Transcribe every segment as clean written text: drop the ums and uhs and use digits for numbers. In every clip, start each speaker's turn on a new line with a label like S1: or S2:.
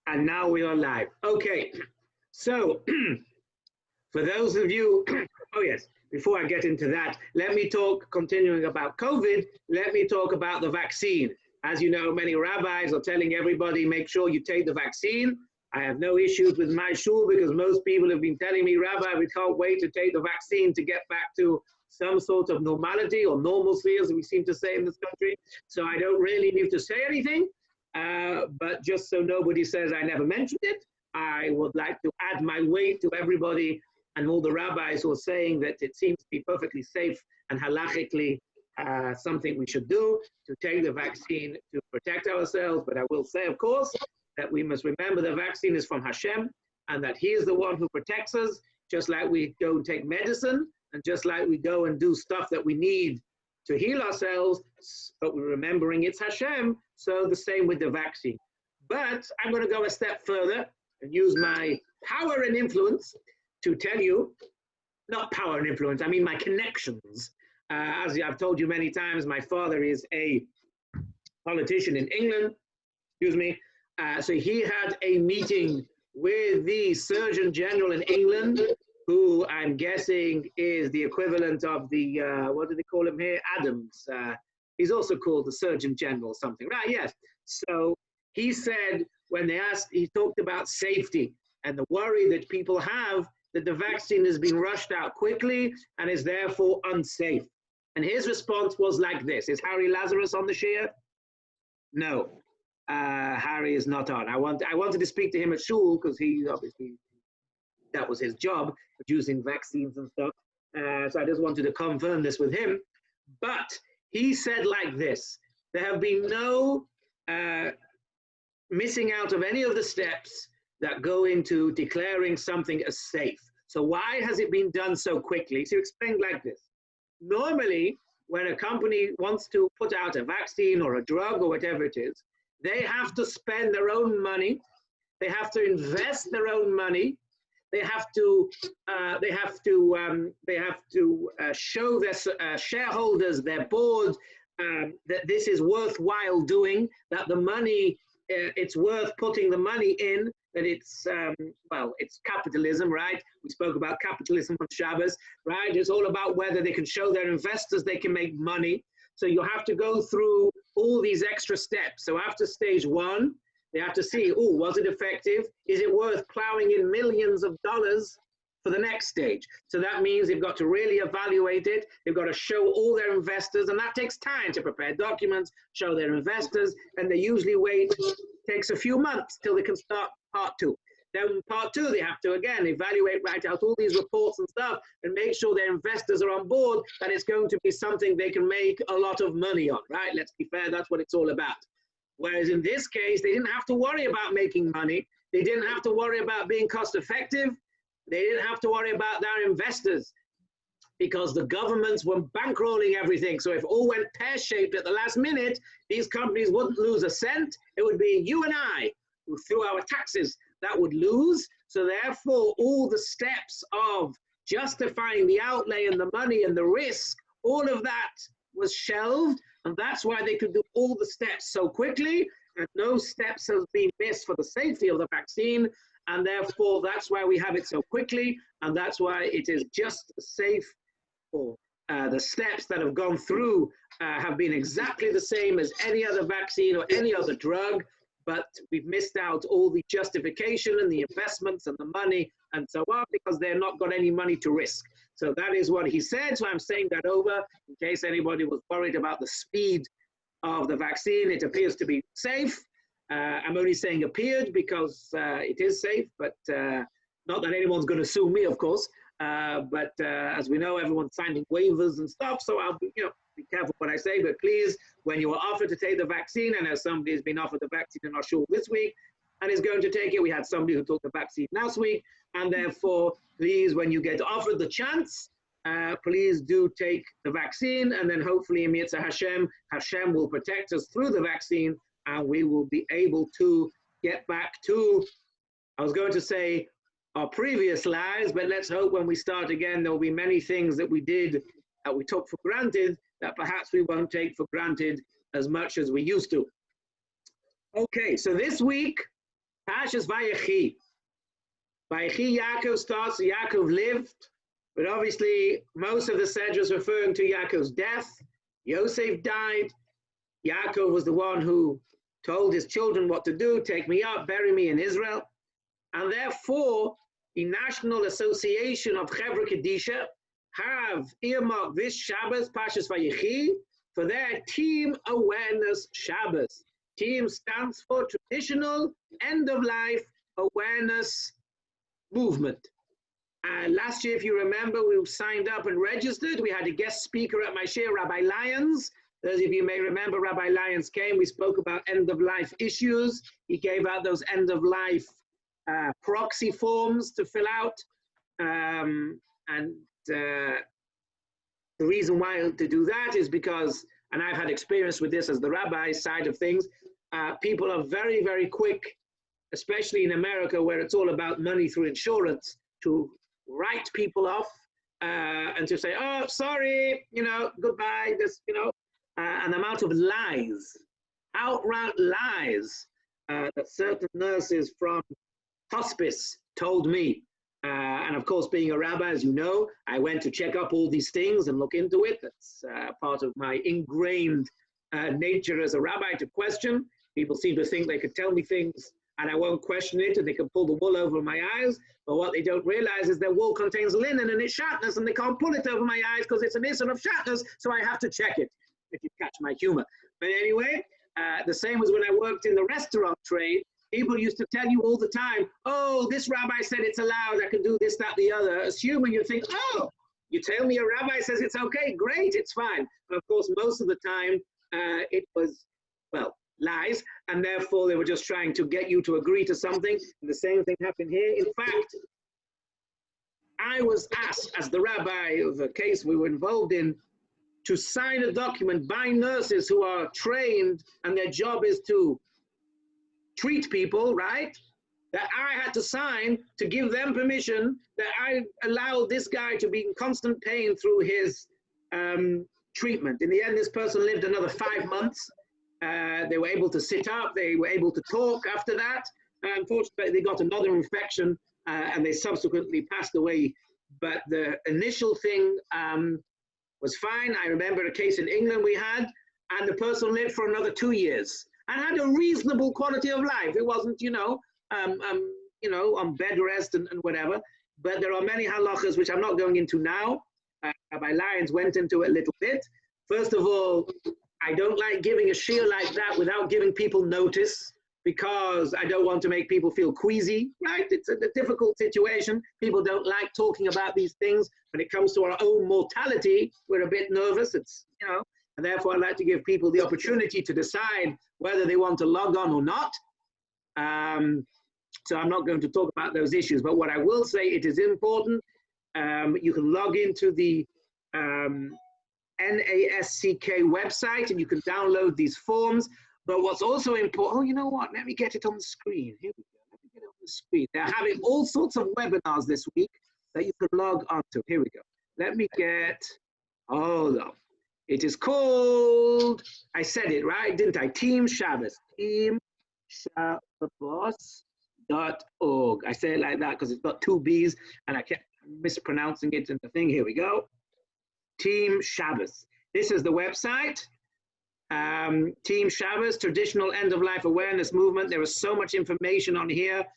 S1: And now we are live. Okay, so for those of you, oh yes, before I get into that, let me talk, continuing about COVID, let me talk about the vaccine. As you know, many rabbis are telling everybody, make sure you take the vaccine. I have no issues with my shul because most people have been telling me, Rabbi, we can't wait to take the vaccine to get back to some sort of normality or normalcy, as we seem to say in this country. So I don't really need to say anything. But just so nobody says I never mentioned it, I would like to add my weight to everybody and all the rabbis who are saying that it seems to be perfectly safe and halachically something we should do to take the vaccine to protect ourselves. But I will say, of course, that we must remember the vaccine is from Hashem and that He is the one who protects us, just like we go and take medicine and just like we go and do stuff that we need to heal ourselves, but we're remembering it's Hashem, so the same with the vaccine. But I'm going to go a step further and use my power and influence to tell you, not power and influence, I mean my connections. As I've told you many times, my father is a politician in England, excuse me, so he had a meeting with the Surgeon General in England, who I'm guessing is the equivalent of the, what do they call him here? Adams. He's also called the Surgeon General something, right? Yes. So he said, when they asked, he talked about safety and the worry that people have that the vaccine has been rushed out quickly and is therefore unsafe. And his response was like this. Is Harry Lazarus on the share? No, Harry is not on. I wanted to speak to him at shul because he obviously, that was his job, producing vaccines and stuff. So I just wanted to confirm this with him. But he said like this, there have been no missing out of any of the steps that go into declaring something as safe. So why has it been done so quickly? So explain like this. Normally, when a company wants to put out a vaccine or a drug or whatever it is, they have to spend their own money. They have to invest their own money. They have to show their shareholders, their board, that this is worthwhile doing, that the money, it's worth putting the money in, that it's, well, it's capitalism, right? We spoke about capitalism on Shabbos, right? It's all about whether they can show their investors they can make money. So you have to go through all these extra steps. So after stage one, they have to see, oh, was it effective? Is it worth plowing in millions of dollars for the next stage? So that means they've got to really evaluate it. They've got to show all their investors, and that takes time to prepare documents, show their investors, and they usually wait, takes a few months till they can start part two. Then part two, they have to, again, evaluate, write out all these reports and stuff, and make sure their investors are on board, that it's going to be something they can make a lot of money on, right? Let's be fair, that's what it's all about. Whereas in this case, they didn't have to worry about making money. They didn't have to worry about being cost effective. They didn't have to worry about their investors because the governments were bankrolling everything. So if all went pear-shaped at the last minute, these companies wouldn't lose a cent. It would be you and I who, through our taxes, that would lose. So therefore, all the steps of justifying the outlay and the money and the risk, all of that was shelved. And that's why they could do all the steps so quickly, and no steps have been missed for the safety of the vaccine, and therefore that's why we have it so quickly, and that's why it is just safe. For the steps that have gone through have been exactly the same as any other vaccine or any other drug, but we've missed out all the justification and the investments and the money and so on because they've not got any money to risk. So that is what he said. So I'm saying that over in case anybody was worried about the speed of the vaccine. It appears to be safe. I'm only saying appeared because it is safe, but not that anyone's going to sue me, of course. But as we know, everyone's signing waivers and stuff. So I'll be, be careful what I say. But please, when you are offered to take the vaccine, and as somebody has been offered the vaccine in our shul this week and is going to take it, we had somebody who took the vaccine last week. And therefore, please, when you get offered the chance, please do take the vaccine. And then hopefully, in Mitzvah Hashem, Hashem will protect us through the vaccine. And we will be able to get back to, I was going to say, our previous lives. But let's hope when we start again, there will be many things that we did, that we took for granted, that perhaps we won't take for granted as much as we used to. Okay, so this week, Pashas Vayechi. Vayechi, Yaakov starts, Yaakov lived, but obviously most of the Sedra is referring to Yaakov's death. Yosef died. Yaakov was the one who told his children what to do, take me up, bury me in Israel. And therefore, the National Association of Chevra Kedisha have earmarked this Shabbos, Pashas Vayechi, for their Team Awareness Shabbos. Team stands for Traditional End-of-Life Awareness Movement. Last year, if you remember, we signed up and registered. We had a guest speaker at my share, Rabbi Lyons. Those of you may remember, Rabbi Lyons came. We spoke about end-of-life issues. He gave out those end-of-life proxy forms to fill out. The reason why to do that is because, and I've had experience with this as the rabbi side of things, people are very, very quick, especially in America where it's all about money through insurance, to write people off and to say, oh, sorry, goodbye, this, an amount of lies, outright lies that certain nurses from hospice told me. And of course, being a rabbi, as you know, I went to check up all these things and look into it. That's part of my ingrained nature as a rabbi to question. People seem to think they could tell me things and I won't question it, and they can pull the wool over my eyes. But what they don't realize is their wool contains linen and it's shatnez, and they can't pull it over my eyes because it's an issue of shatnez, so I have to check it, if you catch my humor. But anyway, the same as when I worked in the restaurant trade. People used to tell you all the time, oh, this rabbi said it's allowed, I can do this, that, the other, assuming you think, oh, you tell me a rabbi says it's okay, great, it's fine. But of course, most of the time, it was, well, lies, and therefore they were just trying to get you to agree to something. And the same thing happened here. In fact, I was asked, as the rabbi of a case we were involved in, to sign a document by nurses who are trained and their job is to treat people, right? That I had to sign to give them permission that I allowed this guy to be in constant pain through his treatment. In the end, this person lived another 5 months. They were able to sit up, they were able to talk after that. Unfortunately, they got another infection and they subsequently passed away. But the initial thing was fine. I remember a case in England we had, and the person lived for another 2 years and had a reasonable quality of life. It wasn't, on bed rest and whatever. But there are many halachas which I'm not going into now. Rabbi Lyons went into it a little bit. First of all, I don't like giving a shiur like that without giving people notice, because I don't want to make people feel queasy, right? It's a difficult situation. People don't like talking about these things. When it comes to our own mortality, we're a bit nervous. And therefore I like to give people the opportunity to decide whether they want to log on or not. So I'm not going to talk about those issues, but what I will say, it is important. You can log into the NASCK website and you can download these forms. But what's also important, oh, you know what? Let me get it on the screen. Here we go. Let me get it on the screen. They're having all sorts of webinars this week that you can log on to. Here we go. Let me get, hold on. It is called, I said it right, didn't I? Team Shabbos. teamshabbos.org. I say it like that because it's got 2 B's and I kept mispronouncing it in the thing. Here we go. Team Shabbos. This is the website. Team Shabbos, Traditional End-of-Life Awareness Movement. There is so much information on here.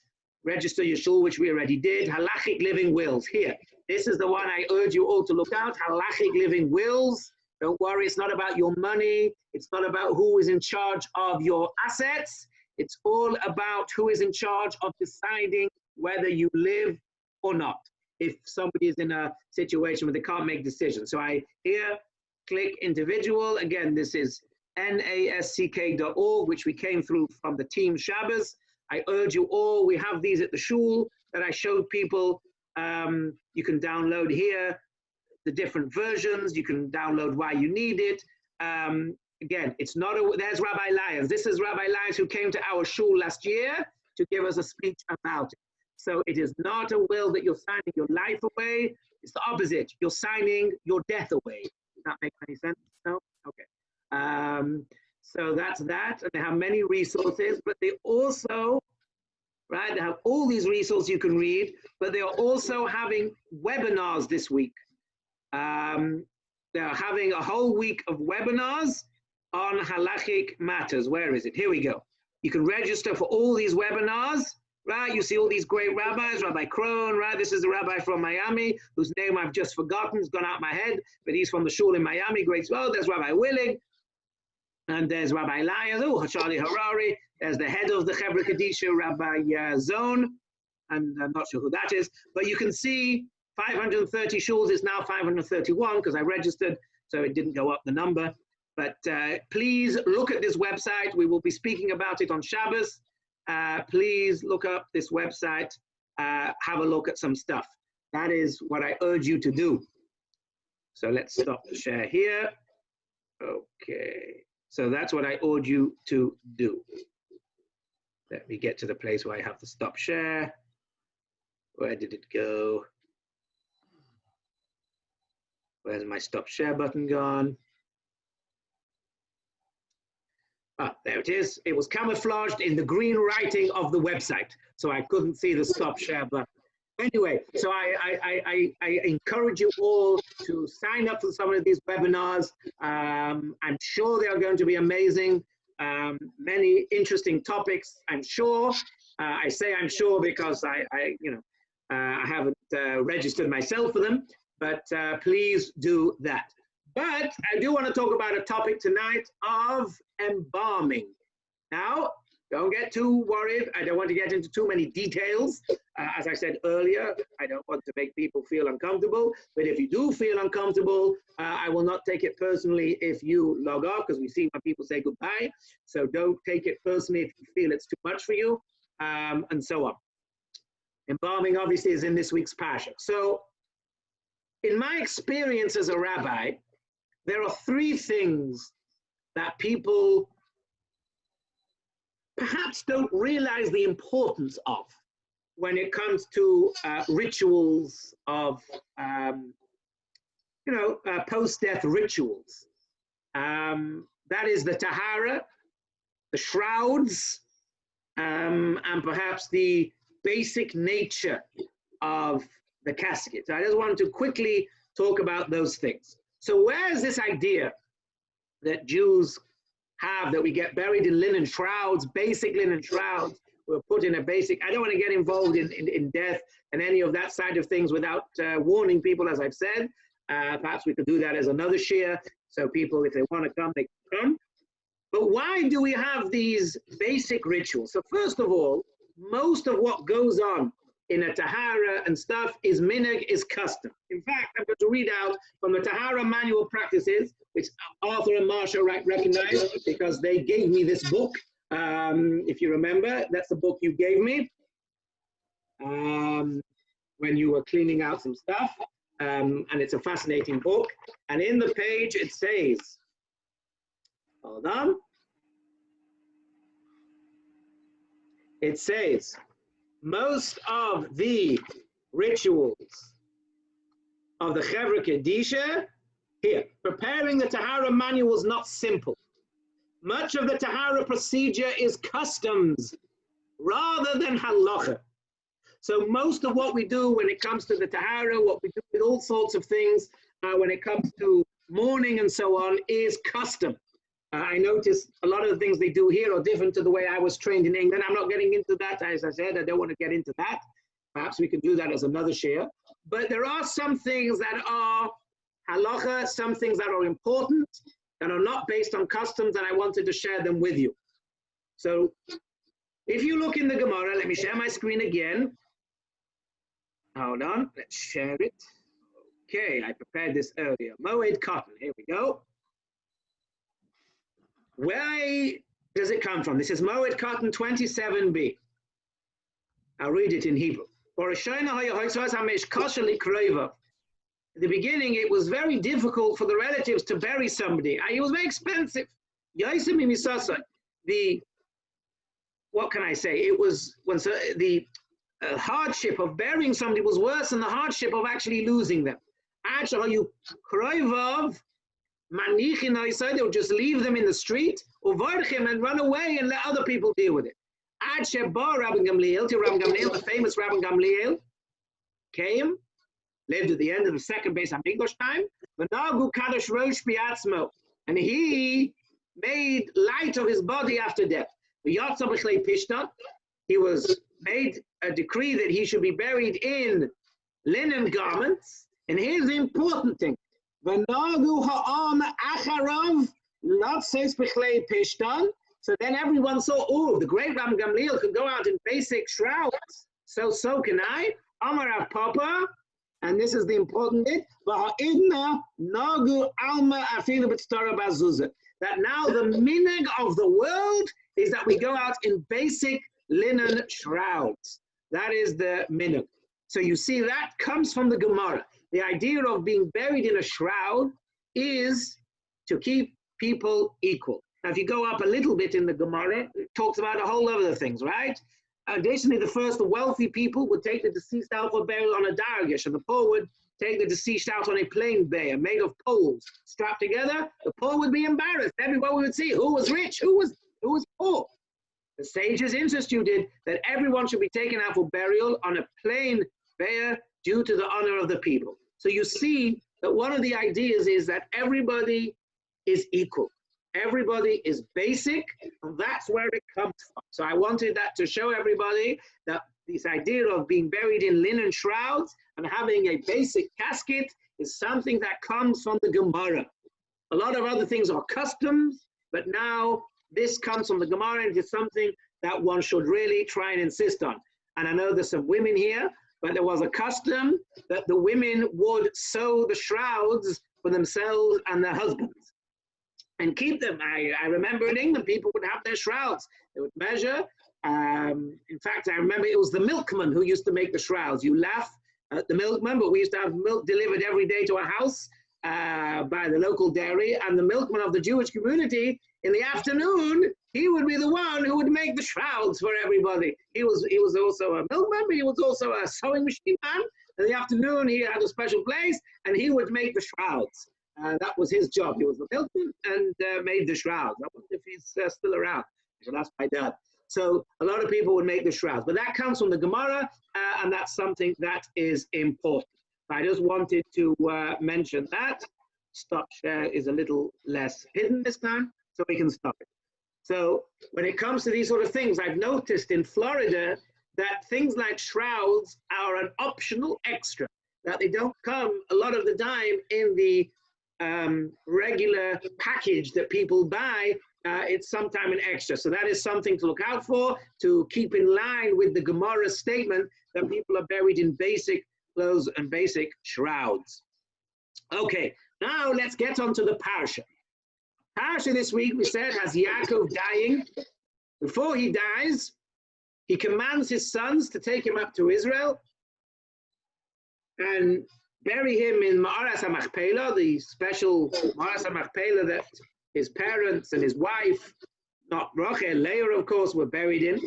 S1: Register your shul, which we already did. Halachic Living Wills. Here. This is the one I urge you all to look out. Halachic Living Wills. Don't worry, it's not about your money. It's not about who is in charge of your assets. It's all about who is in charge of deciding whether you live or not, if somebody is in a situation where they can't make decisions. So I here click individual. Again, this is nasck.org, which we came through from the Team Shabbos. I urge you all, we have these at the shul that I showed people. You can download here the different versions. You can download why you need it. Again, it's not there's Rabbi Lyons. This is Rabbi Lyons who came to our shul last year to give us a speech about it. So it is not a will that you're signing your life away. It's the opposite. You're signing your death away. Does that make any sense? No? Okay. So that's that. And they have many resources, but they also right? They have all these resources you can read, but they are also having webinars this week. They're having a whole week of webinars on halachic matters. Where is it? Here we go. You can register for all these webinars, right? You see all these great rabbis, Rabbi Krohn, right? This is the rabbi from Miami, whose name I've just forgotten, it's gone out of my head, but he's from the shul in Miami, great. Oh, there's Rabbi Willig, and there's Rabbi Lyons, oh, Charlie Harari, there's the head of the Chevra Kadisha, Rabbi Zone, and I'm not sure who that is, but you can see 530 shuls, it's now 531 because I registered, so it didn't go up the number. But please look at this website. We will be speaking about it on Shabbos. Please look up this website, have a look at some stuff. That is what I urge you to do. So let's stop the share here. Okay, so that's what I urge you to do. Let me get to the place where I have to stop share. Where did it go? Where's my stop share button gone? Ah, there it is. It was camouflaged in the green writing of the website, so I couldn't see the stop share button. Anyway, so I encourage you all to sign up for some of these webinars. I'm sure they are going to be amazing. Many interesting topics, I'm sure. I say I'm sure because I haven't registered myself for them, but please do that. But I do want to talk about a topic tonight of embalming. Now, don't get too worried. I don't want to get into too many details. As I said earlier, I don't want to make people feel uncomfortable. But if you do feel uncomfortable, I will not take it personally if you log off, because we see when people say goodbye. So don't take it personally if you feel it's too much for you, and so on. Embalming obviously is in this week's Parsha. So in my experience as a rabbi, there are three things that people perhaps don't realize the importance of when it comes to rituals of, post-death rituals. That is the Tahara, the shrouds, and perhaps the basic nature of the casket. So I just wanted to quickly talk about those things. So where is this idea that Jews have that we get buried in linen shrouds, basic linen shrouds? We're put in a basic, I don't want to get involved in death and any of that side of things without warning people, as I've said. Perhaps we could do that as another share. So people, if they want to come, they can come. But why do we have these basic rituals? So first of all, most of what goes on in a Tahara and stuff is minhag, is custom. In fact, I'm going to read out from the Tahara Manual Practices, which Arthur and Marsha recognize because they gave me this book. If you remember, that's the book you gave me when you were cleaning out some stuff. And it's a fascinating book. And in the page it says, hold on. It says, most of the rituals of the Chevra Kadisha, here, preparing the Tahara manual is not simple. Much of the Tahara procedure is customs rather than halacha. So most of what we do when it comes to the Tahara, what we do with all sorts of things, when it comes to mourning and so on, is custom. I noticed a lot of the things they do here are different to the way I was trained in England. I'm not getting into that. As I said, I don't want to get into that. Perhaps we can do that as another share. But there are some things that are halacha, some things that are important, that are not based on customs, and I wanted to share them with you. So if you look in the Gemara, let me share my screen again. Hold on, let's share it. Okay, I prepared this earlier. Moed cotton, here we go. Where does it come from? This is Moed Cotton 27b. I'll read it in Hebrew. At the beginning, it was very difficult for the relatives to bury somebody. It was very expensive. What can I say? It was when the hardship of burying somebody was worse than the hardship of actually losing them. They would just leave them in the street, and run away and let other people deal with it. Ad Sheba Rabbi Gamliel, till Rabbi Gamliel, the famous Rabbi Gamliel, came, lived at the end of the second Beis Hamikdash time, V'nagu Kadosh Rosh Biatzmo, and he made light of his body after death. V'yatza b'chlei Pishtan, he was made a decree that he should be buried in linen garments, and here's the important thing. V'nagu ha'am acharav, not says b'chlei Pishtan. So then everyone saw, oh, the great Rabbi Gamliel could go out in basic shrouds. So can I. Amar Rav Papa, and this is the important bit. That now the minhag of the world is that we go out in basic linen shrouds. That is the minhag. So you see, that comes from the Gemara. The idea of being buried in a shroud is to keep people equal. Now, if you go up a little bit in the Gemara, it talks about a whole lot of things, right? Additionally, the wealthy people would take the deceased out for burial on a dargish, and the poor would take the deceased out on a plain bier made of poles strapped together. The poor would be embarrassed. Everyone would see who was rich, who was poor. The sages instituted that everyone should be taken out for burial on a plain bier due to the honor of the people. So you see that one of the ideas is that everybody is equal. Everybody is basic, and that's where it comes from. So I wanted that to show everybody that this idea of being buried in linen shrouds and having a basic casket is something that comes from the Gemara. A lot of other things are customs, but now this comes from the Gemara, and it's something that one should really try and insist on. And I know there's some women here, but there was a custom that the women would sew the shrouds for themselves and their husbands and keep them. I remember in England, people would have their shrouds. They would measure. In fact, I remember it was the milkman who used to make the shrouds. You laugh at the milkman, but we used to have milk delivered every day to a house by the local dairy, and the milkman of the Jewish community, in the afternoon, he would be the one who would make the shrouds for everybody. He was also a milkman, but he was also a sewing machine man. In the afternoon, he had a special place, and he would make the shrouds. That was his job. He was the milkman and made the shrouds. I wonder if he's still around. I should ask my dad. So a lot of people would make the shrouds. But that comes from the Gemara, and that's something that is important. I just wanted to mention that. Stop share is a little less hidden this time, so we can stop it. So when it comes to these sort of things, I've noticed in Florida that things like shrouds are an optional extra, that they don't come a lot of the time in the regular package that people buy. It's sometime an extra. So that is something to look out for, to keep in line with the Gemara statement that people are buried in basic clothes and basic shrouds. Okay, now let's get on to the Powershell. Powershell this week, we said, has Yaakov dying. Before he dies, he commands his sons to take him up to Israel and bury him in Ma'aras HaMachpelah, the special Ma'aras HaMachpelah that his parents and his wife, not Rachel, Leah, of course, were buried in.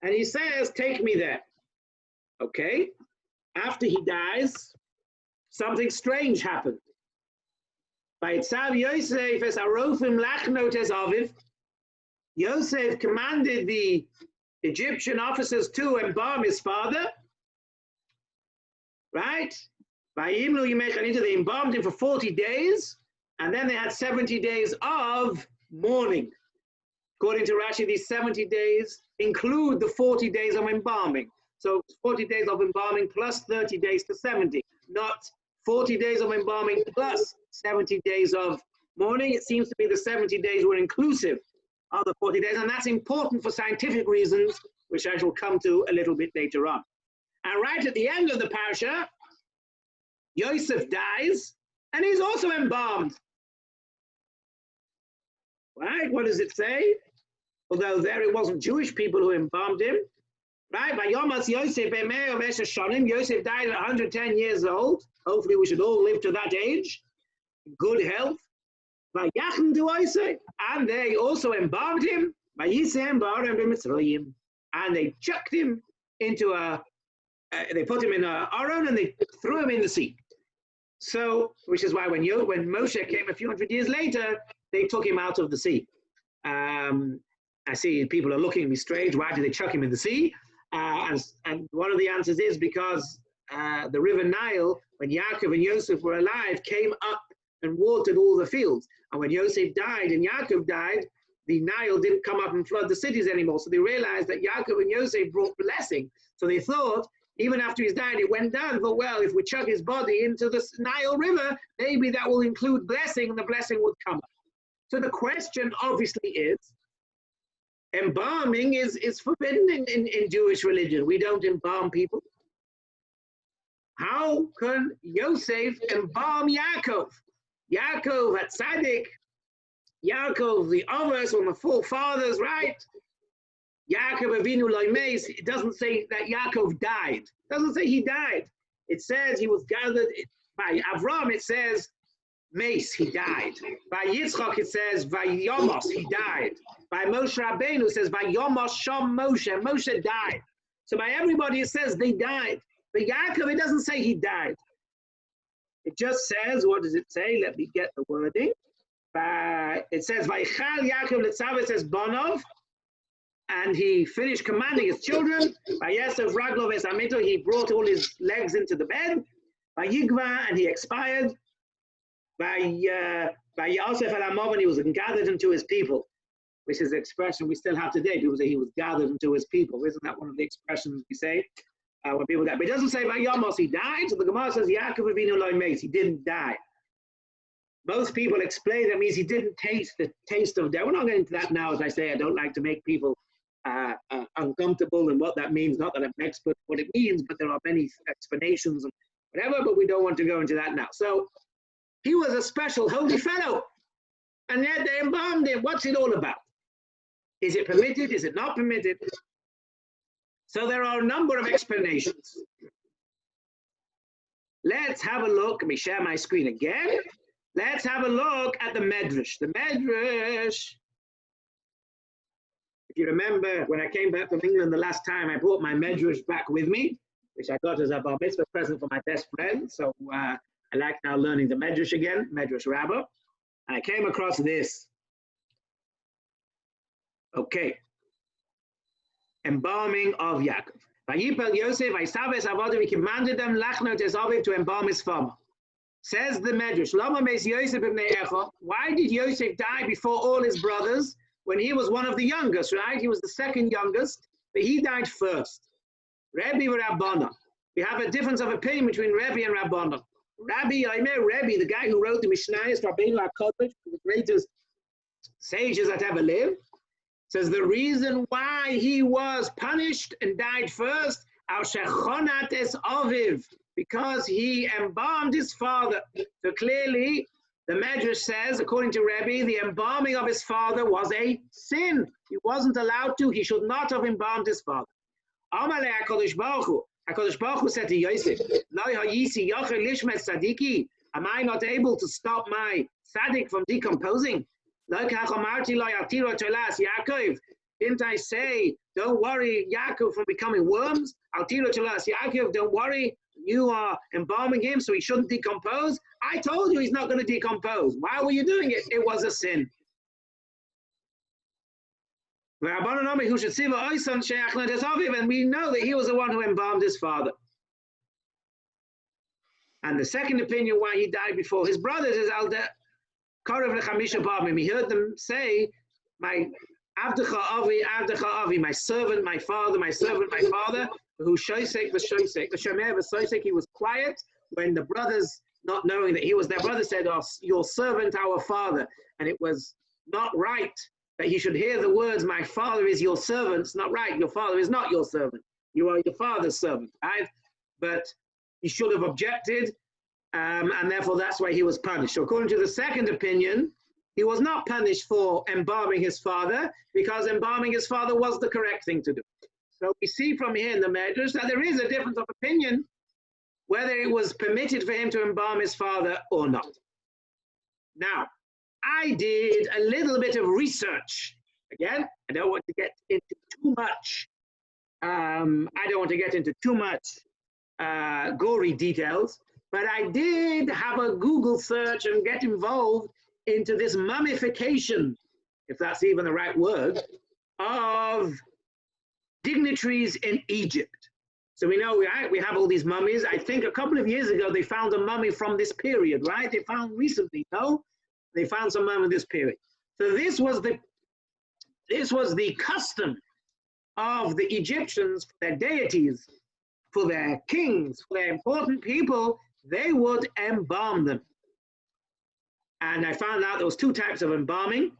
S1: And he says, take me there. Okay. After he dies, something strange happened. Yosef commanded the Egyptian officers to embalm his father, right? They embalmed him for 40 days, and then they had 70 days of mourning. According to Rashi, these 70 days include the 40 days of embalming. So 40 days of embalming plus 30 days to 70, not 40 days of embalming plus 70 days of mourning. It seems to be the 70 days were inclusive of the 40 days, and that's important for scientific reasons, which I shall come to a little bit later on. And right at the end of the parasha, Yosef dies, and he's also embalmed. Right? What does it say? Although there it wasn't Jewish people who embalmed him. Right? By Yomas Yosef, Yosef died at 110 years old. Hopefully we should all live to that age. Good health. By Yachem do I say? And they also embalmed him. By Yisem Ba'arem b'Mitzrayim. And they chucked him into they put him in a aron and they threw him in the sea. So, which is why when Moshe came a few hundred years later, they took him out of the sea. I see people are looking at me strange. Why did they chuck him in the sea? And one of the answers is because the river Nile, when Yaakov and Joseph were alive, came up and watered all the fields. And when Joseph died and Yaakov died, the Nile didn't come up and flood the cities anymore. So they realized that Yaakov and Joseph brought blessing. So they thought, even after he's died, it went down. But well, if we chuck his body into the Nile River, maybe that will include blessing, and the blessing would come up. So the question obviously is, embalming is forbidden in Jewish religion. We don't embalm people. How can Yosef embalm Yaakov? Yaakov at Tzaddik, Yaakov the others, one of the forefathers, right? Yaakov Avinu Loimes, it doesn't say that Yaakov died. It doesn't say he died. It says he was gathered by Avram, it says Mace, he died. By Yitzchak, it says Vayomos, he died. By Moshe Rabbeinu, it says Vayomos Shom Moshe, Moshe died. So by everybody, it says they died. But Yaakov, it doesn't say he died. It just says, what does it say? Let me get the wording. It says Vaychal Yaakov Letzav, it says Bonov, and he finished commanding his children. By Yosef Raglov es Amito, he brought all his legs into the bed. By Yigva, and he expired. By Yosef al Amov, and he was gathered into his people, which is the expression we still have today. People say he was gathered into his people. Isn't that one of the expressions we say when people die? But it doesn't say by Yomos he died. So the Gemara says Yaakov Avinu lo meis, he didn't die. Most people explain that means he didn't taste the taste of death. We're not getting into that now. As I say, I don't like to make people uncomfortable and what that means. Not that I'm an expert what it means, but there are many explanations and whatever, but we don't want to go into that now. So he was a special holy fellow, and yet they embalmed him. What's it all about? Is it permitted? Is it not permitted? So there are a number of explanations. Let's have a look. Let me share my screen again. Let's have a look at the Medrash. The Medrash, if you remember, when I came back from England the last time, I brought my Medrash back with me, which I got as a bar mitzvah present for my best friend. So I like now learning the Medrash again, Medrash Rabbi. And I came across this. Okay. Embalming of Yaakov. Vayipel Yosef, Vaisabes Avodim, he commanded them, Lachnot es Aviv, to embalm his father. Says the Medrash, Lama Meis Yosef ibn Echa, why did Yosef die before all his brothers when he was one of the youngest, right? He was the second youngest, but he died first. Rabbi and Rabbana. We have a difference of opinion between Rabbi and Rabbana. Rabbi, the guy who wrote the Mishnayos, Rabbeinu HaKodesh, the greatest sages that ever lived, says the reason why he was punished and died first, Al Shechonat es Aviv, because he embalmed his father. So clearly, the Medrash says, according to Rabbi, the embalming of his father was a sin. He wasn't allowed to. He should not have embalmed his father. Amalei HaKadosh Baruch Hu. HaKadosh Baruch Hu said to Yosef, am I not able to stop my tzaddik from decomposing? Didn't I say, don't worry, Yaakov, from becoming worms? Yaakov, don't worry, you are embalming him so he shouldn't decompose. I told you he's not going to decompose. Why were you doing it? It was a sin. And we know that he was the one who embalmed his father. And the second opinion why he died before his brothers is he heard them say, my Avdecha Avi, my servant, my father, my servant, my father, who Shoisek the Shoisek, the Shomer the Shoisek, he was quiet when the brothers, not knowing that he was their brother, said, oh, your servant, our father. And it was not right that he should hear the words, my father is your servant. It's not right. Your father is not your servant. You are your father's servant, right? But he should have objected, and therefore that's why he was punished. So according to the second opinion, he was not punished for embalming his father because embalming his father was the correct thing to do. So we see from here in the Medrash that there is a difference of opinion whether it was permitted for him to embalm his father or not. Now, I did a little bit of research. Again, I don't want to get into too much. Gory details, but I did have a Google search and get involved into this mummification, if that's even the right word, of dignitaries in Egypt. So we know, right, we have all these mummies. I think a couple of years ago, they found a mummy from this period, right? They found recently, no? They found some mummy in this period. So this was the custom of the Egyptians for their deities, for their kings, for their important people. They would embalm them. And I found out there was two types of embalming.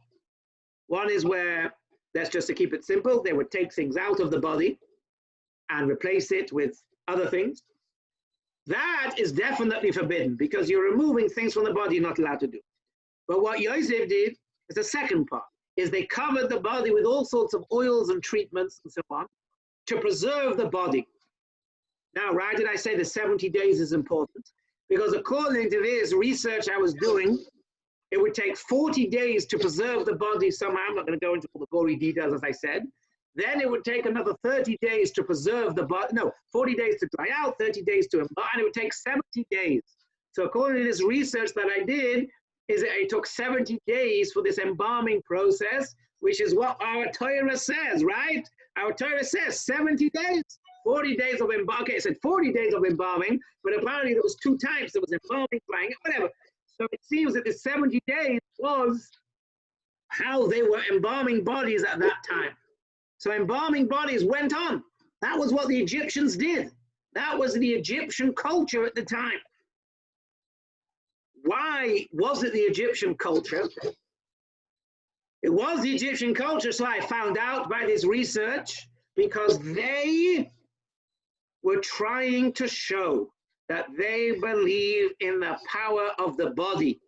S1: One is where, that's just to keep it simple, they would take things out of the body and replace it with other things. That is definitely forbidden because you're removing things from the body you're not allowed to do. But what Joseph did is the second part, is they covered the body with all sorts of oils and treatments and so on to preserve the body. Now, why did I say the 70 days is important? Because according to this research I was doing, it would take 40 days to preserve the body somehow. I'm not going to go into all the gory details, as I said. Then it would take another 30 days to preserve the body. No, 40 days to dry out, 30 days to embalm, and it would take 70 days. So according to this research that I did, is that it took 70 days for this embalming process, which is what our Tahara says, right? Our Tahara says 70 days, 40 days of embalming. Okay, it said 40 days of embalming, but apparently there was two types. There was embalming, drying, whatever. So it seems that the 70 days was how they were embalming bodies at that time. So embalming bodies went on. That was what the Egyptians did. That was the Egyptian culture at the time. Why was it the Egyptian culture? It was the Egyptian culture, so I found out by this research, because they were trying to show that they believe in the power of the body.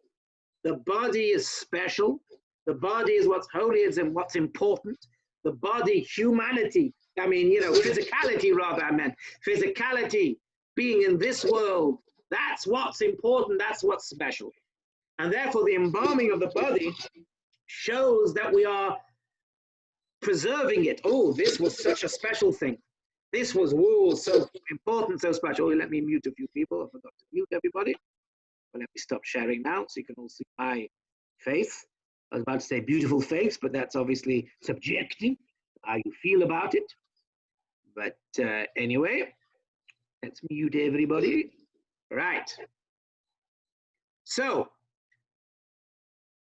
S1: The body is special. The body is what's holy and what's important. The body, humanity, physicality rather, I meant. Physicality, being in this world, that's what's important, that's what's special. And therefore the embalming of the body shows that we are preserving it. Oh, this was such a special thing. This was so important, so special. Oh, let me mute a few people. I forgot to mute everybody. But let me stop sharing now so you can all see my face. I was about to say beautiful face, but that's obviously subjective, how you feel about it. But anyway, let's mute everybody. Right. So,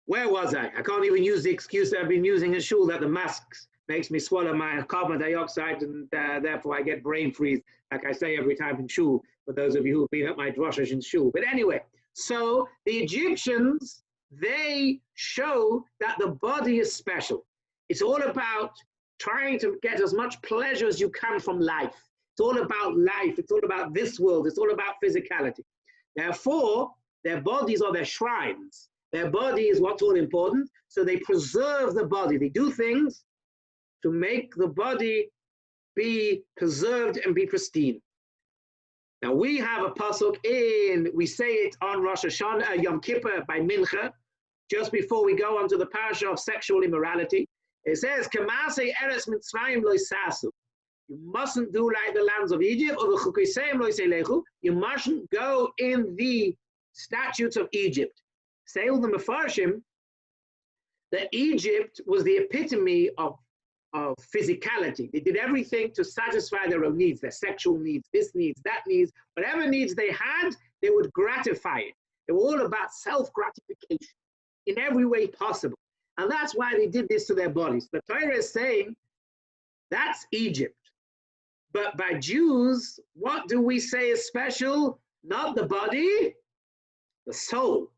S1: where was I? I can't even use the excuse that I've been using in shul that the masks makes me swallow my carbon dioxide and therefore I get brain freeze, like I say every time in shul, for those of you who've been at my droshes in shul. But anyway, so the Egyptians, they show that the body is special. It's all about trying to get as much pleasure as you can from life. It's all about life. It's all about this world. It's all about physicality. Therefore, their bodies are their shrines. Their body is what's all important. So they preserve the body. They do things to make the body be preserved and be pristine. Now we have a pasuk we say it on Rosh Hashanah, Yom Kippur by Mincha, just before we go on to the parasha of sexual immorality. It says, "Kamase eretz Mitzrayim lo yisasu." You mustn't do like the lands of Egypt, or the chukiseim lo yiselechu. You mustn't go in the statutes of Egypt. Say all the Mefarshim that Egypt was the epitome of physicality. They did everything to satisfy their own needs, their sexual needs, this needs, that needs, whatever needs they had, they would gratify it. They were all about self-gratification in every way possible. And that's why they did this to their bodies. The Torah is saying that's Egypt. But by Jews, what do we say is special? Not the body, the soul.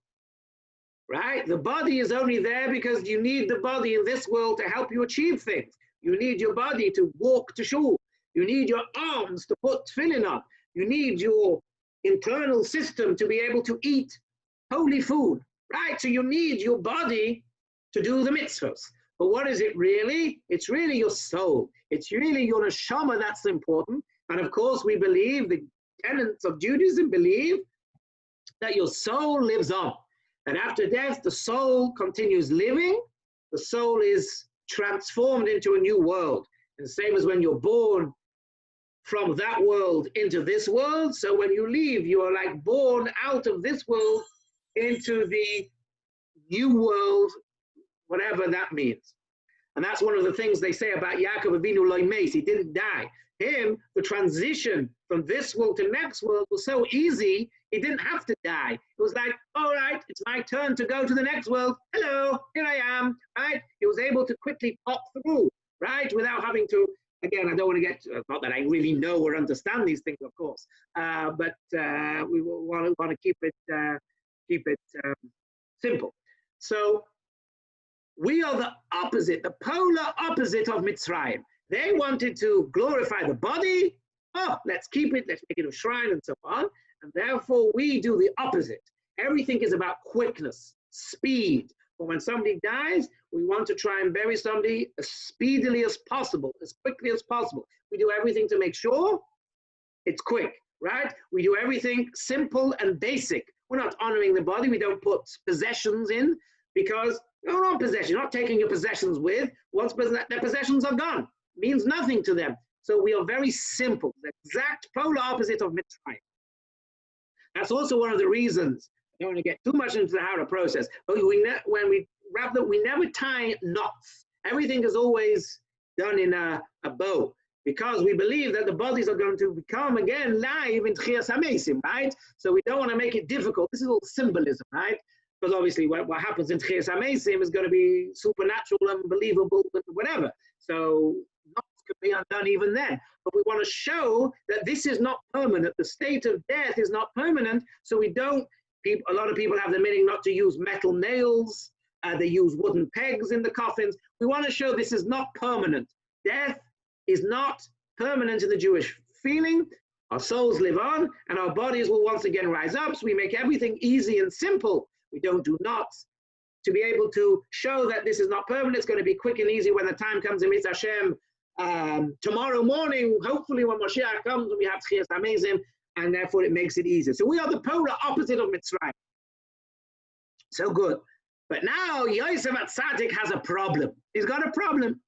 S1: Right? The body is only there because you need the body in this world to help you achieve things. You need your body to walk to shul. You need your arms to put tefillin on. You need your internal system to be able to eat holy food. Right? So you need your body to do the mitzvahs. But what is it really? It's really your soul. It's really your neshama that's important. And of course, we believe, the tenets of Judaism believe that your soul lives on. And after death, the soul continues living. The soul is transformed into a new world. And the same as when you're born from that world into this world. So when you leave, you are like born out of this world into the new world, whatever that means. And that's one of the things they say about Yaakov Avinu loy meis. He didn't die. Him, the transition from this world to next world was so easy, he didn't have to die. It was like, all right, it's my turn to go to the next world. Hello, here I am, right? He was able to quickly pop through, right? Without having to, again, I don't want to get, not that I really know or understand these things, of course, but we want to keep it simple. So we are the opposite, the polar opposite of Mitzrayim. They wanted to glorify the body. Oh, let's keep it, let's make it a shrine and so on. And therefore, we do the opposite. Everything is about quickness, speed. But when somebody dies, we want to try and bury somebody as speedily as possible, as quickly as possible. We do everything to make sure it's quick, right? We do everything simple and basic. We're not honoring the body. We don't put possessions in because you're not possessions. You're not taking your possessions with. Once their possessions are gone, it means nothing to them. So we are very simple, the exact polar opposite of Mitzrayim. That's also one of the reasons, I don't want to get too much into the Tahara process, but when we wrap up, we never tie knots. Everything is always done in a bow, because we believe that the bodies are going to become again live in Tchias HaMeisim, right? So we don't want to make it difficult. This is all symbolism, right? Because obviously what happens in Tchias HaMeisim is going to be supernatural, unbelievable, whatever. So knots could be undone even then. But we want to show that this is not permanent. The state of death is not permanent. So we don't, a lot of people have the meaning not to use metal nails. They use wooden pegs in the coffins. We want to show this is not permanent. Death is not permanent in the Jewish feeling. Our souls live on and our bodies will once again rise up. So we make everything easy and simple. We don't do knots to be able to show that this is not permanent. It's going to be quick and easy when the time comes in Mitzvah Hashem. Tomorrow morning, hopefully when Moshiach comes, we have Tchias HaMeisim, and therefore it makes it easier. So we are the polar opposite of Mitzrayim. So good. But now Yosef HaTzadik has a problem. He's got a problem.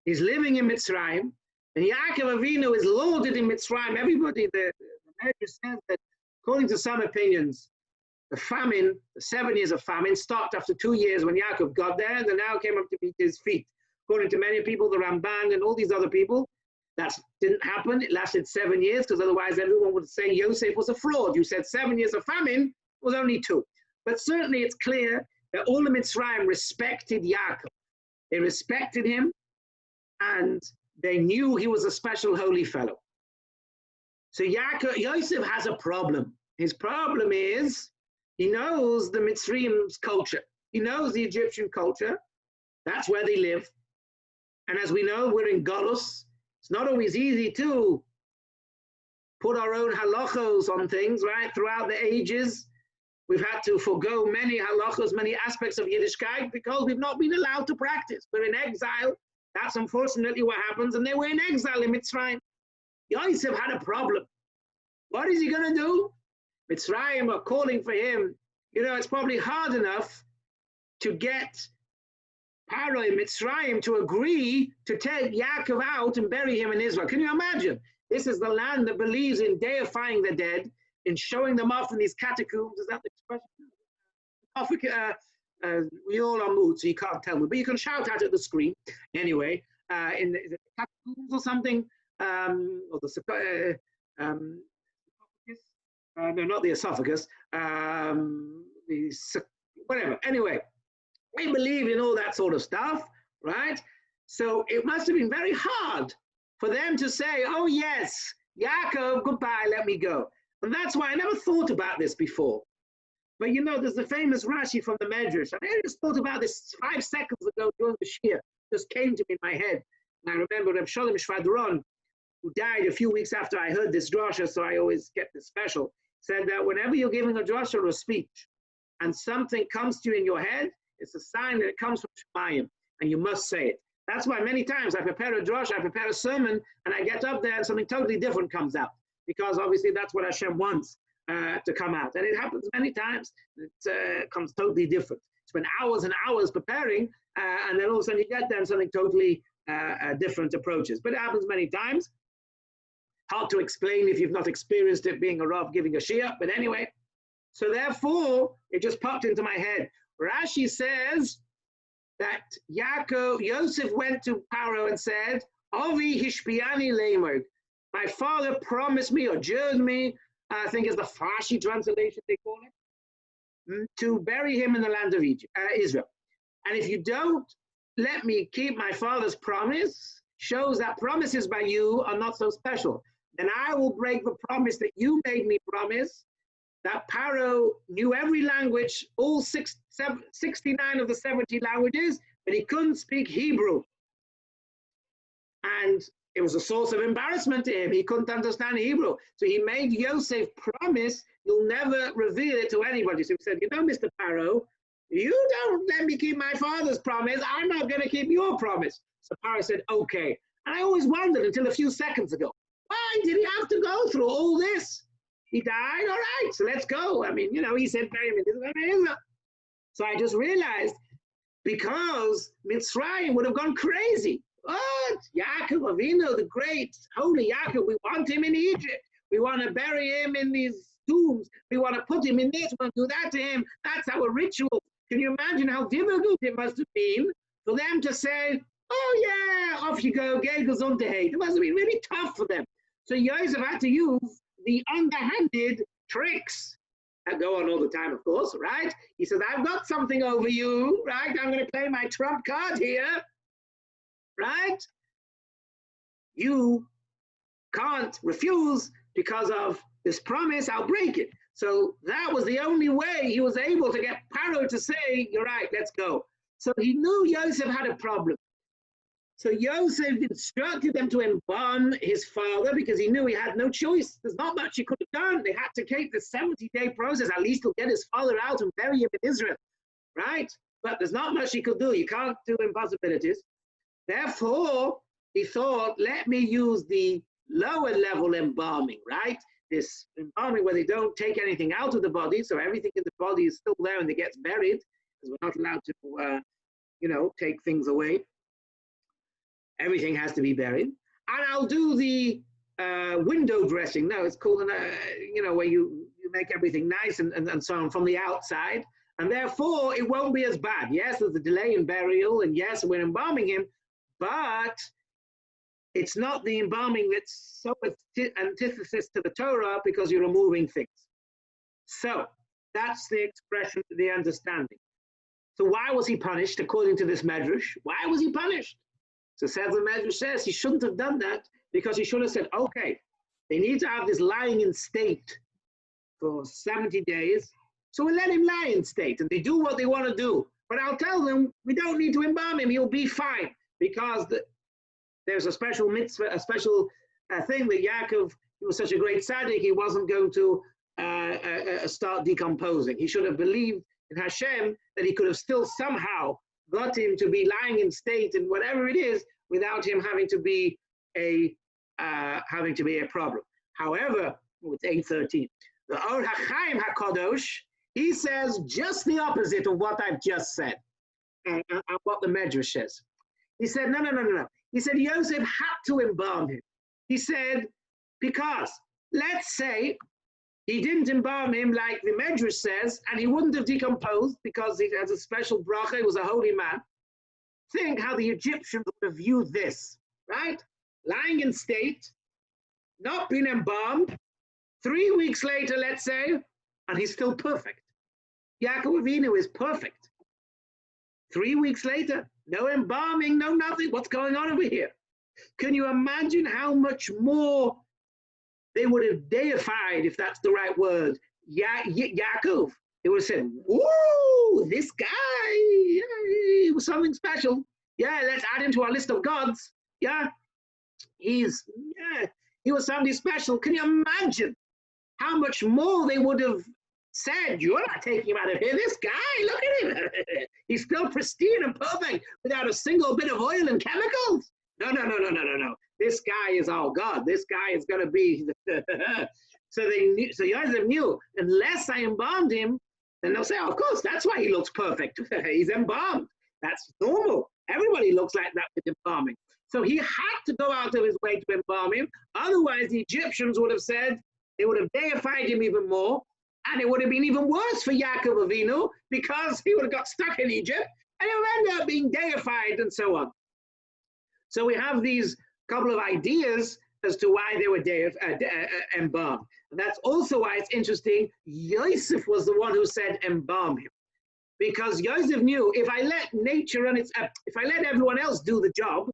S1: He's living in Mitzrayim, and Yaakov Avinu is loaded in Mitzrayim. Everybody, the Medrash says that according to some opinions, the famine, the 7 years of famine, stopped after 2 years when Yaakov got there, and the now came up to meet his feet. According to many people, the Ramban and all these other people, that didn't happen. It lasted 7 years, because otherwise everyone would say Yosef was a fraud. You said 7 years of famine, it was only 2. But certainly it's clear that all the Mitzrayim respected Yaakov. They respected him, and they knew he was a special holy fellow. So Yosef has a problem. His problem is he knows the Mitzrayim's culture. He knows the Egyptian culture. That's where they live. And as we know, we're in Golus. It's not always easy to put our own halachos on things, right? Throughout the ages, we've had to forego many halachos, many aspects of Yiddishkeit, because we've not been allowed to practice. We're in exile. That's unfortunately what happens. And they were in exile in Mitzrayim. Yosef had a problem. What is he going to do? Mitzrayim are calling for him. You know, it's probably hard enough to get Paro in Mitzrayim to agree to take Yaakov out and bury him in Israel. Can you imagine? This is the land that believes in deifying the dead, in showing them off in these catacombs. Is that the expression? We all are moved, so you can't tell me, but you can shout out at the screen. Anyway, is it catacombs or something? Or the no, not the esophagus. Whatever. Anyway, we believe in all that sort of stuff, right? So it must have been very hard for them to say, oh yes, Yaakov, goodbye, let me go. And that's why I never thought about this before. But you know, there's the famous Rashi from the Medrash. And I just thought about this 5 seconds ago during the Shir. Just came to me in my head. And I remember Reb Shalom Shvadron, who died a few weeks after I heard this drasha, so I always kept this special, said that whenever you're giving a drasha or a speech, and something comes to you in your head, it's a sign that it comes from Shemayim, and you must say it. That's why many times I prepare a drasha, I prepare a sermon, and I get up there and something totally different comes out, because obviously that's what Hashem wants to come out. And it happens many times. It comes totally different. Spend hours and hours preparing, and then all of a sudden you get there and something totally different approaches. But it happens many times. Hard to explain if you've not experienced it being a Rav giving a Shia, but anyway. So therefore, it just popped into my head. Rashi says that Joseph went to Pharaoh and said, Avi hishpiani leimod. My father promised me or adjured me, I think is the Farsi translation they call it, to bury him in the land of Israel. And if you don't let me keep my father's promise, shows that promises by you are not so special. Then I will break the promise that you made me promise, that Pharaoh knew every language, all 69 of the 70 languages, but he couldn't speak Hebrew. And it was a source of embarrassment to him. He couldn't understand Hebrew. So he made Joseph promise, you'll never reveal it to anybody. So he said, you know, Mr. Pharaoh, you don't let me keep my father's promise, I'm not going to keep your promise. So Pharaoh said, okay. And I always wondered until a few seconds ago, why did he have to go through all this? He died, all right, so let's go. I mean, you know, he said, bury him in Israel. So I just realized, because Mitzrayim would have gone crazy. What? Yaakov Avinu, the great, holy Yaakov, we want him in Egypt. We want to bury him in these tombs. We want to put him in this, we want to do that to him. That's our ritual. Can you imagine how difficult it must have been for them to say, oh yeah, off you go, get gesundheit. It must have been really tough for them. So Joseph had to use the underhanded tricks that go on all the time, of course, right? He says, I've got something over you, right? I'm going to play my trump card here, right? You can't refuse because of this promise, I'll break it. So that was the only way he was able to get Pharaoh to say, you're right, let's go. So he knew Joseph had a problem. So Joseph instructed them to embalm his father because he knew he had no choice. There's not much he could have done. They had to take the 70-day process. At least he'll get his father out and bury him in Israel, right? But there's not much he could do. You can't do impossibilities. Therefore, he thought, let me use the lower level embalming, right? This embalming where they don't take anything out of the body, so everything in the body is still there and it gets buried, because we're not allowed to, take things away. Everything has to be buried. And I'll do the window dressing. No, it's called, where you make everything nice and so on from the outside. And therefore, it won't be as bad. Yes, there's a delay in burial, and yes, we're embalming him, but it's not the embalming that's so antithesis to the Torah because you're removing things. So that's the expression, the understanding. So why was he punished according to this medrash? Why was he punished? So says the medrash says he shouldn't have done that because he should have said, okay, they need to have this lying in state for 70 days. So we'll let him lie in state and they do what they want to do. But I'll tell them, we don't need to embalm him, he'll be fine. Because there's a special mitzvah, a special thing that Yaakov, he was such a great tzaddik, he wasn't going to start decomposing. He should have believed in Hashem that he could have still somehow got him to be lying in state and whatever it is without him having to be a problem. However, it's 8:13. The Or HaChaim HaKadosh, he says just the opposite of what I've just said and what the Medrash says. He said, no. He said, Joseph had to embalm him. He said, because let's say he didn't embalm him like the Medrash says, and he wouldn't have decomposed because he has a special bracha, he was a holy man. Think how the Egyptians would have viewed this, right? Lying in state, not being embalmed, 3 weeks later, let's say, and he's still perfect. Yaakov Avinu is perfect. 3 weeks later, no embalming, no nothing. What's going on over here? Can you imagine how much more they would have deified, if that's the right word, Yaakov? They would have said, whoa, this guy, he was something special. Yeah, let's add him to our list of gods. Yeah, he was somebody special. Can you imagine how much more they would have said, you're not taking him out of here. This guy, look at him. He's still pristine and perfect without a single bit of oil and chemicals. No. This guy is our God. This guy is going to be. So Joseph knew, unless I embalmed him, then they'll say, oh, of course, that's why he looks perfect. He's embalmed. That's normal. Everybody looks like that with embalming. So he had to go out of his way to embalm him. Otherwise, the Egyptians would have said, they would have deified him even more. And it would have been even worse for Yaakov Avinu because he would have got stuck in Egypt and it will end up being deified and so on. So we have these couple of ideas as to why they were embalmed. And that's also why it's interesting. Joseph was the one who said embalm him. Because Joseph knew, if I let nature run if I let everyone else do the job,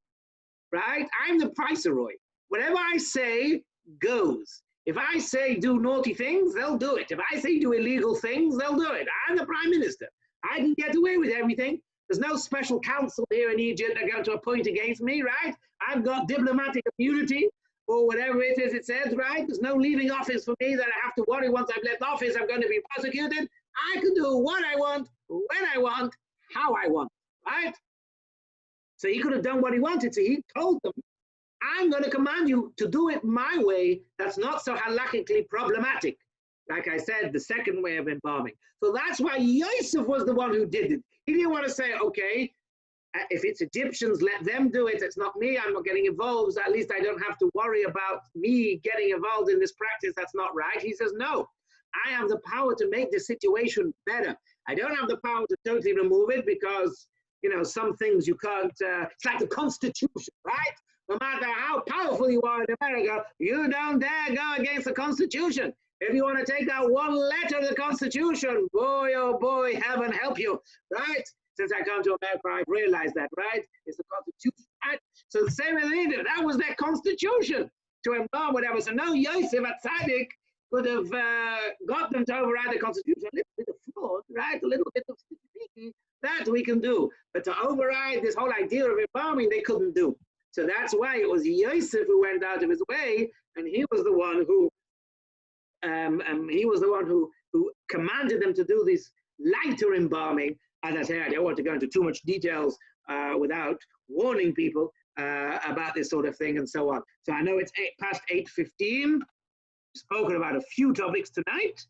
S1: right, I'm the viceroy. Whatever I say goes. If I say do naughty things, they'll do it. If I say do illegal things, they'll do it. I'm the prime minister. I can get away with everything. There's no special counsel here in Egypt that are going to appoint against me, right? I've got diplomatic immunity or whatever it is it says, right? There's no leaving office for me that I have to worry once I've left office, I'm going to be prosecuted. I can do what I want, when I want, how I want, right? So he could have done what he wanted. So he told them, I'm going to command you to do it my way. That's not so halachically problematic. Like I said, the second way of embalming. So that's why Joseph was the one who did it. He didn't want to say, okay, if it's Egyptians, let them do it. It's not me. I'm not getting involved. So at least I don't have to worry about me getting involved in this practice. That's not right. He says, no, I have the power to make the situation better. I don't have the power to totally remove it because, you know, some things you can't, it's like the Constitution, right? No matter how powerful you are in America, you don't dare go against the Constitution. If you want to take out one letter of the Constitution, boy, oh boy, heaven help you, right? Since I come to America, I've realized that, right? It's the Constitution, right? So the same as Egypt, that was their Constitution to embalm whatever. So no Yosef at Tzaddik could have got them to override the Constitution. A little bit of fraud, right? A little bit of sticky, that we can do. But to override this whole idea of embalming, they couldn't do. So that's why it was Yosef who went out of his way, and he was the one who who commanded them to do this lighter embalming. As I say, I don't want to go into too much details without warning people about this sort of thing and so on. So I know it's past 8:15. We've spoken about a few topics tonight.